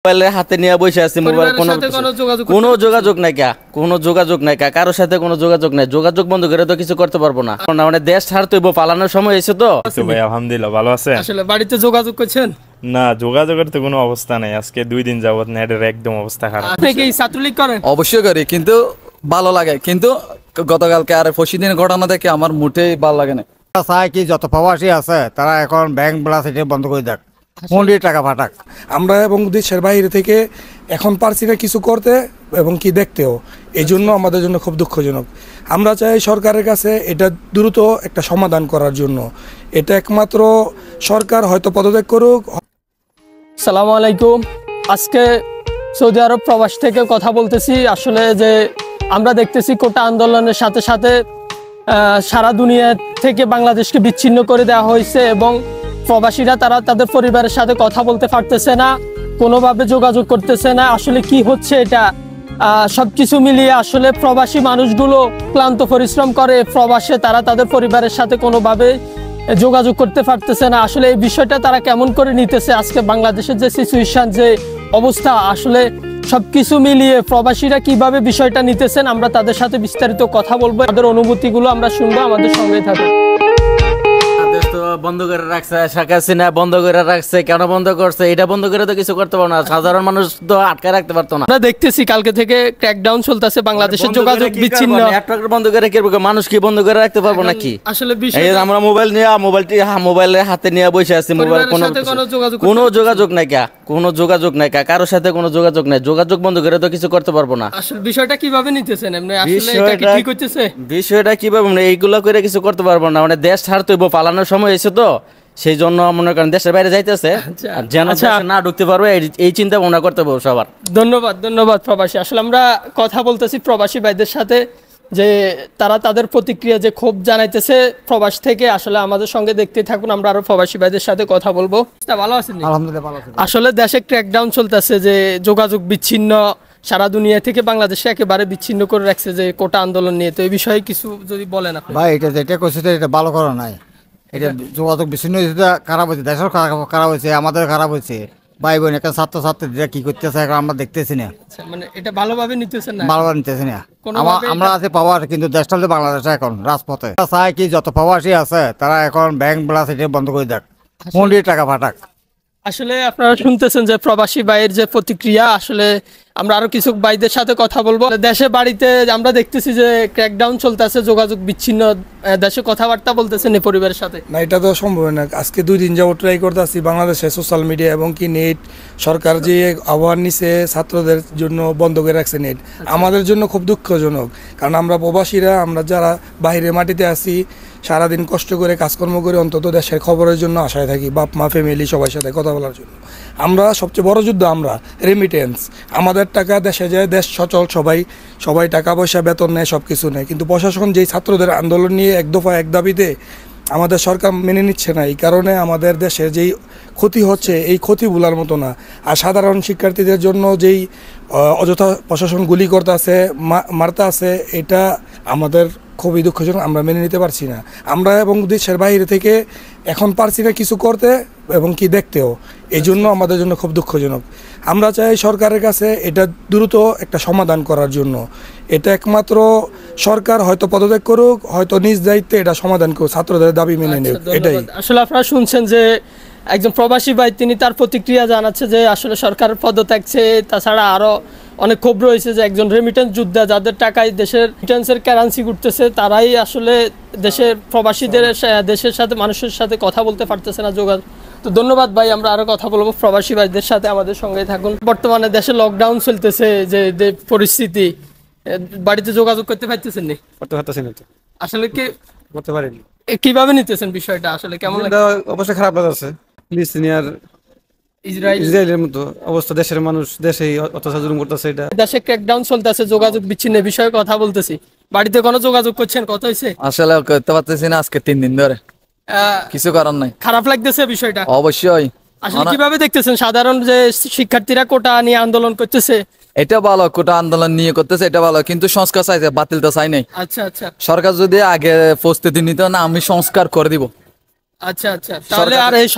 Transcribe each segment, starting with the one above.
মোবাইলের হাতে নিয়ে বসে আছি। মোবাইল কোনো যোগাযোগ নাই কা, কোনো যোগাযোগ নাই কা, কারোর সাথে কোনো যোগাযোগ নাই। যোগাযোগ বন্ধ করে তো কিছু করতে পারবো না, মানে দেশ ছাড়তে হইব, পালানোর সময় এসে তো। ভাই আলহামদুলিল্লাহ ভালো আছে। আসলে বাড়িতে যোগাযোগ করছেন? না, যোগাযোগের তো কোনো অবস্থা নাই, আজকে 2 দিন যাবত নেটের একদম অবস্থা খারাপ। আপনি কি ছাত্রলীগ করেন? অবশ্যই করি, কিন্তু ভালো লাগে, কিন্তু গতকালকে আর পরশুদিনের ঘটনা দেখে আমার মোটেই ভালো লাগে না। চাই কি যত প্রবাসী আছে তারা এখন ব্যাংক ব্লাস এটা বন্ধ করে দেখ, মন্ডির টাকা ফাটাক। আমরা এবং দেশের বাইরে থেকে এখন পারছি না কিছু করতে এবং কি দেখতেও, এই জন্য আমাদের জন্য খুব দুঃখজনক। আমরা চাই সরকারের কাছে এটা দ্রুত একটা সমাধান করার জন্য। এটা একমাত্র সরকার হয়তো পদত্যাগ করুক। আসসালামু আলাইকুম। আজকে সৌদি আরব প্রবাস থেকে কথা বলতেছি। আসলে যে আমরা দেখতেছি কোটা আন্দোলনের সাথে সাথে সারা দুনিয়া থেকে বাংলাদেশকে বিচ্ছিন্ন করে দেওয়া হয়েছে এবং প্রবাসীরা তারা তাদের পরিবারের সাথে কথা বলতে পারতেছে না, কোনোভাবে যোগাযোগ করতেছে না। আসলে কি হচ্ছে এটা, সবকিছু মিলিয়ে আসলে প্রবাসী মানুষগুলো ক্লান্ত পরিশ্রম করে প্রবাসে, তারা তাদের পরিবারের সাথে কোনোভাবে যোগাযোগ করতে পারতেছে না। আসলে এই বিষয়টা তারা কেমন করে নিতেছে, আজকে বাংলাদেশের যে সিচুয়েশন, যে অবস্থা, আসলে সবকিছু মিলিয়ে প্রবাসীরা কিভাবে বিষয়টা নিতেছেন, আমরা তাদের সাথে বিস্তারিত কথা বলবো, তাদের অনুভূতিগুলো আমরা শুনবো। আমাদের সঙ্গে থাকুন। বন্ধ করে রাখছে শেখ হাসিনা, বন্ধ করে রাখছে। কেন বন্ধ করছে? এটা বন্ধ করে তো কিছু করতে পারবো না, সাধারণ মানুষ তো আটকে রাখতে পারতো না। আমরা দেখতেছি কালকে থেকে ক্র্যাকডাউন চলতেছে, বাংলাদেশের যোগাযোগ বিচ্ছিন্ন। বন্ধ করে কি মানুষ কি বন্ধ করে রাখতে পারবো নাকি? আসলে আমরা মোবাইল নিয়ে মোবাইলের হাতে নিয়ে বসে আছি। মোবাইল কোনো যোগাযোগ নাই কা, কোনো যোগাযোগ নাই কা, কারোর সাথে কোনো যোগাযোগ নাই। যোগাযোগ বন্ধ করে তো কিছু করতে পারবো না। আসলে বিষয়টা কিভাবে নিতেছেন এমনি? আসলে এটা কি ঠিক হচ্ছে? বিষয়টা কিভাবে, এইগুলো করে কিছু করতে পারবো না, মানে দেশ ছাড়তে হইব, পালানোর সময় এসে তো, সেই জন্য মনে করেন দেশের বাইরে যাইতেছে, যেন না ঢুকতে পারবে এই চিন্তা ভাবনা করতে হবে সবার। ধন্যবাদ প্রবাসী। আসলে আমরা কথা বলতেছি প্রবাসী ভাইদের সাথে, যে তারা তাদের প্রতিক্রিয়া, যে ক্ষোভ জানাইতেছে প্রবাস থেকে। আসলে আমাদের সঙ্গে দেখতে থাকুন, আমরা আরো প্রবাসী ভাইদের সাথে কথা বলবো। ভালো আছেন? আলহামদুলিল্লাহ ভালো আছি। আসলে দেশে ক্র্যাকডাউন চলতেছে, যে যোগাযোগ বিচ্ছিন্ন, সারা দুনিয়া থেকে বাংলাদেশে একেবারে বিচ্ছিন্ন করে রাখছে যে কোটা আন্দোলন নিয়ে। তো এই বিষয়ে কিছু যদি বলেন আপনি। ভাই এটা যেটা করছে এটা ভালো করা নাই, এটা যোগাযোগ বিচ্ছিন্ন হয়েছে, খারাপ হয়েছে, দেশের খারাপ হয়েছে, আমাদের খারাপ হয়েছে। ভাই বোন এখন ছাত্রছাত্রীরা কি করতেছে এখন আমরা দেখতেছি না, মানে এটা ভালোভাবে নিতেছেন না, ভালোভাবে নিতেছি না। আমরা আছে পাওয়ার, কিন্তু দেশটা হচ্ছে বাংলাদেশ এখন রাজপথে। চাই কি যত প্রবাসী আছে তারা এখন ব্যাংক ব্লাস এটা বন্ধ করে দেখ, মন্ডির টাকা ফাটাক। আসলে আপনারা শুনতেছেন যে প্রবাসী ভাইয়ের যে প্রতিক্রিয়া। আসলে আমরা আরো কিছু ভাইদের সাথে কথা বলবো। দেশে বাড়িতে আমরা দেখতেছি যে ক্র্যাকডাউন চলতেছে, যোগাযোগ বিচ্ছিন্ন, দেশে কথাবার্তা বলতেছেন এই পরিবারের সাথে। না, এটা তো সম্ভব না। আজকে 2 দিন যাবত ট্রাই করতে আসছি, বাংলাদেশে সোশ্যাল মিডিয়া এবং কি নেট সরকার যে আহ্বান নিছে ছাত্রদের জন্য বন্ধ করে রাখছে নেট, আমাদের জন্য খুব দুঃখজনক। কারণ আমরা প্রবাসীরা, আমরা যারা বাইরে মাটিতে আছি, সারাদিন কষ্ট করে কাজকর্ম করে অন্তত দেশের খবরের জন্য আশায় থাকি, বাপ মা ফ্যামিলি সবার সাথে কথা বলার জন্য। আমরা সবচেয়ে বড় যুদ্ধ, আমরা রেমিটেন্স, আমাদের টাকা দেশে যায়, দেশ সচল, সবাই টাকা পয়সা বেতন নেয়, সব কিছু নেয়, কিন্তু প্রশাসন যেই ছাত্রদের আন্দোলন নিয়ে এক দফা এক দাবিতে আমাদের সরকার মেনে নিচ্ছে না। এই কারণে আমাদের দেশে যেই ক্ষতি হচ্ছে, এই ক্ষতি ভোলার মতো না। আর সাধারণ শিক্ষার্থীদের জন্য যেই অযথা প্রশাসন গুলি করতে আছে, মারতে আছে, এটা আমাদের খুবই দুঃখজনক, আমরা মেনে নিতে পারছি না। আমরা এবং দেশের বাইরে থেকে এখন পারছি না কিছু করতে এবং কি দেখতেও, এই জন্য আমাদের জন্য খুব দুঃখজনক। আমরা চাই সরকারের কাছে এটা দ্রুত একটা সমাধান করার জন্য। এটা একমাত্র সরকার হয়তো পদত্যাগ করুক, হয়তো নিজ দায়িত্বে এটা সমাধান করুক, ছাত্রদের দাবি মেনে নেব, এটাই। আসলে আপনারা শুনছেন যে একজন প্রবাসী ভাই, তিনি তার প্রতিক্রিয়া জানাচ্ছে যে আসলে সরকারের পদত্যাগ চেয়ে, তাছাড়া আরো অনেক ক্ষোভ রয়েছে যে একজন রেমিটেন্স যোদ্ধা, যাদের টাকায় দেশের রিটার্ন্সের কারেন্সি ঘুরতেছে, তারাই আসলে দেশের প্রবাসীদের, দেশের সাথে, মানুষের সাথে কথা বলতে পারতেছে না, যোগাযোগ। তো ধন্যবাদ ভাই, আমরা আরো কথা বলবো প্রবাসী ভাইদের সাথে, আমাদের সঙ্গে থাকুন। বর্তমানে দেশে লকডাউন চলতেছে, যে পরিস্থিতি, বাড়িতে যোগাযোগ করতে পারতেছেন না? করতে পারতেছি না, আসলে কি করতে পারিনি। কিভাবে নিতেছেন বিষয়টা, আসলে কেমন লাগে? অবশ্যই খারাপ লাগছে। ফিলিস্তিনিয়ার ইসরায়েলের মতো অবস্থা, দেশের মানুষ দেশেই অত্যাচার জুলুম করতেছে। এটা দেশে ক্র্যাকডাউন চলতেছে, যোগাযোগ বিচ্ছিন্ন বিষয়ে কথা বলতেছি। বাড়িতে কোনো যোগাযোগ করছেন? কত হয়েছে? আসলে করতে পারতেছি না, আজকে 3 দিন ধরে কিছু করার নাই। খারাপ লাগতেছে বিষয়টা? অবশ্যই। আসলে কিভাবে দেখতেছেন সাধারণ যে শিক্ষার্থীরা কোটা নিয়ে আন্দোলন করতেছে? এটা ভালো, কোটা আন্দোলন নিয়ে করতেছে, এটা ভালো, কিন্তু সংস্কার চাইছে, বাতিল তো চাই নাই। আচ্ছা আচ্ছা। সরকার যদি আগে প্রস্তুতি নিত না, আমি সংস্কার করে দিব। আচ্ছা আচ্ছা, তাহলে আর এই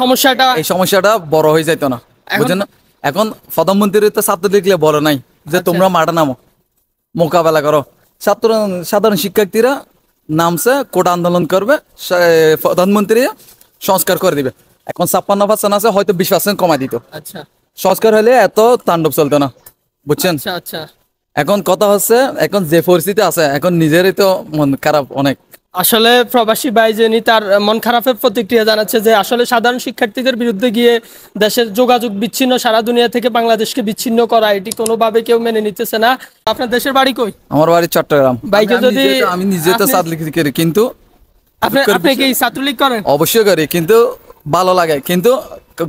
সমস্যাটা বড় হয়ে যাইতো না, বুঝছেন না? এখন প্রধানমন্ত্রী তো ছাত্র দেখলে বড় নাই যে তোমরা মাঠে নামো মোকাবেলা করো, সাধারণ শিক্ষার্থীরা নামছে, কোটা আন্দোলন করবে, প্রধানমন্ত্রী সংস্কার করে দিবে। এখন 56% আছে, হয়তো 20% কমাই দিত। আচ্ছা সংস্কার হলে এত তাণ্ডব চলতো না, বুঝছেন? আচ্ছা আচ্ছা। এখন কথা হচ্ছে, এখন যে পরিস্থিতি আছে, এখন নিজেরই তো মন খারাপ অনেক। আসলে প্রবাসী ভাই যিনি তার মন খারাপের প্রতিক্রিয়া জানাচ্ছে যে আসলে সাধারণ শিক্ষার্থীদের বিরুদ্ধে গিয়ে দেশের যোগাযোগ বিচ্ছিন্ন, সারা দুনিয়া থেকে বাংলাদেশকে বিচ্ছিন্ন করা, এটি কোনোভাবে কেউ মেনে নিতেছে না। আপনার দেশের বাড়ি কই? আমার বাড়ি চট্টগ্রাম। ভাইকে যদি আমি নিজে তো ছাত্রলীগ করি, কিন্তু আপনি কি ছাত্রলীগ করেন? অবশ্যই করি, কিন্তু ভালো লাগে। কিন্তু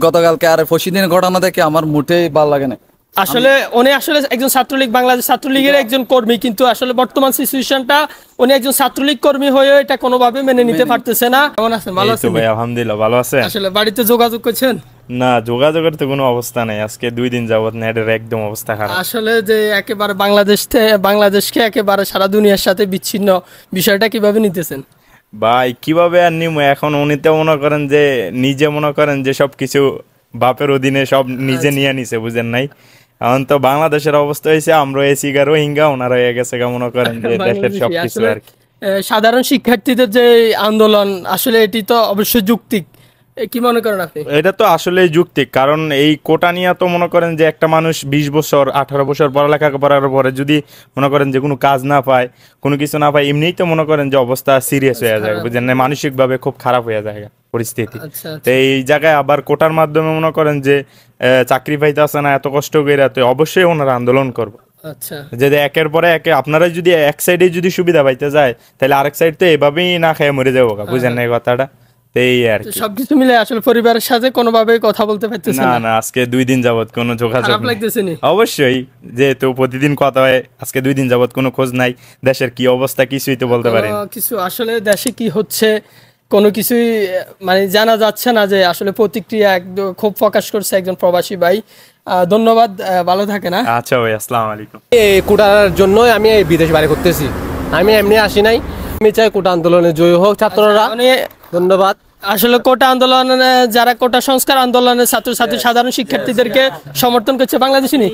গতকালকে আর পরশুদিনের ঘটনা দেখে আমার মোটেই ভালো লাগে না। আসলে উনি আসলে একজন ছাত্রলীগ, বাংলাদেশ ছাত্রলীগের একজন কর্মী, কিন্তু আসলে বর্তমান সিচুয়েশনটা উনি একজন ছাত্রলীগ কর্মী হয়েও এটা কোনোভাবে মেনে নিতে পারতেছে না। কেমন আছেন? ভালো এই তো আছেন? ভাই আলহামদুলিল্লাহ ভালো আছে। আসলে বাড়িতে যোগাযোগ করছেন? না, যোগাযোগের তো কোনো অবস্থা নাই, আজকে 2 দিন যাবত নেটের একদম অবস্থা খারাপ। আসলে যে একেবারে বাংলাদেশকে একেবারে সারা দুনিয়ার সাথে বিচ্ছিন্ন, বিষয়টা কিভাবে নিতেছেন? ভাই কিভাবে আর নিমো, এখন উনি তো মনে করেন যে নিজে মনে করেন যে সবকিছু বাপের অধীনে সব নিজে নিয়ে নিছে, বুঝেন নাই? এখন তো বাংলাদেশের অবস্থা হয়েছে আমরা এসি গা রোহিঙ্গা, ওনারা হয়ে গেছে মনে করেন যে দেশের সবকিছু আর কি। সাধারণ শিক্ষার্থীদের যে আন্দোলন, আসলে এটি তো অবশ্যই যৌক্তিক, কি মনে করেন আপনি? এটা তো আসলেই যুক্তিক, কারণ এই কোটা নিয়ে তো মনে করেন যে একটা মানুষ 20 বছর 18 বছর পড়ালেখা করার পরে যদি মনে করেন যে কোনো কাজ না পায়, কোনো কিছু না পায়, এমনিই তো মনে করেন যে অবস্থা সিরিয়াস হয়ে যায়, বুঝলেন না? মানসিকভাবে খুব খারাপ হয়ে যায় পরিস্থিতি। তো এই জায়গায় আবার কোটার মাধ্যমে মনে করেন যে চাকরি পাইতে আসে না, এত কষ্ট করে, তো অবশ্যই ওনারা আন্দোলন করবো। আচ্ছা, যদি একের পরে একে আপনারা যদি এক সাইডে যদি সুবিধা পাইতে যায়, তাহলে আরেক সাইড তো এভাবেই না খেয়ে মরে যাবো, বুঝেন না এই কথাটা? এই আর কি সবকিছু মিলে আসলে পরিবারের সাথে কোনোভাবে কথা বলতে পারতেছেন না। আজকে 2 দিন যাবত কোনো যোগাযোগ খারাপ নেই। লাগতেছে নি? অবশ্যই, যেহেতু প্রতিদিন কথা হয়, আজকে 2 দিন যাবত কোনো খোঁজ নাই, দেশের কি অবস্থা কিছুই তো বলতে পারেন কিছু। আসলে দেশে কি হচ্ছে কোনো কিছুই মানে জানা যাচ্ছে না, যে আসলে প্রতিক্রিয়া একদম খুব প্রকাশ করছে একজন প্রবাসী ভাই। ধন্যবাদ, ভালো থাকে না। আচ্ছা ভাই, আসসালামু আলাইকুম। এই কোটার জন্য আমি এই বিদেশ বাড়ি করতেছি, আমি এমনি আসি নাই। আমি চাই কোটা আন্দোলনে জয়ী হোক ছাত্ররা। ধন্যবাদ। আসলে কোটা আন্দোলনে যারা কোটা সংস্কার আন্দোলনের ছাত্রছাত্রী সাধারণ শিক্ষার্থীদেরকে সমর্থন করছে বাংলাদেশি নি।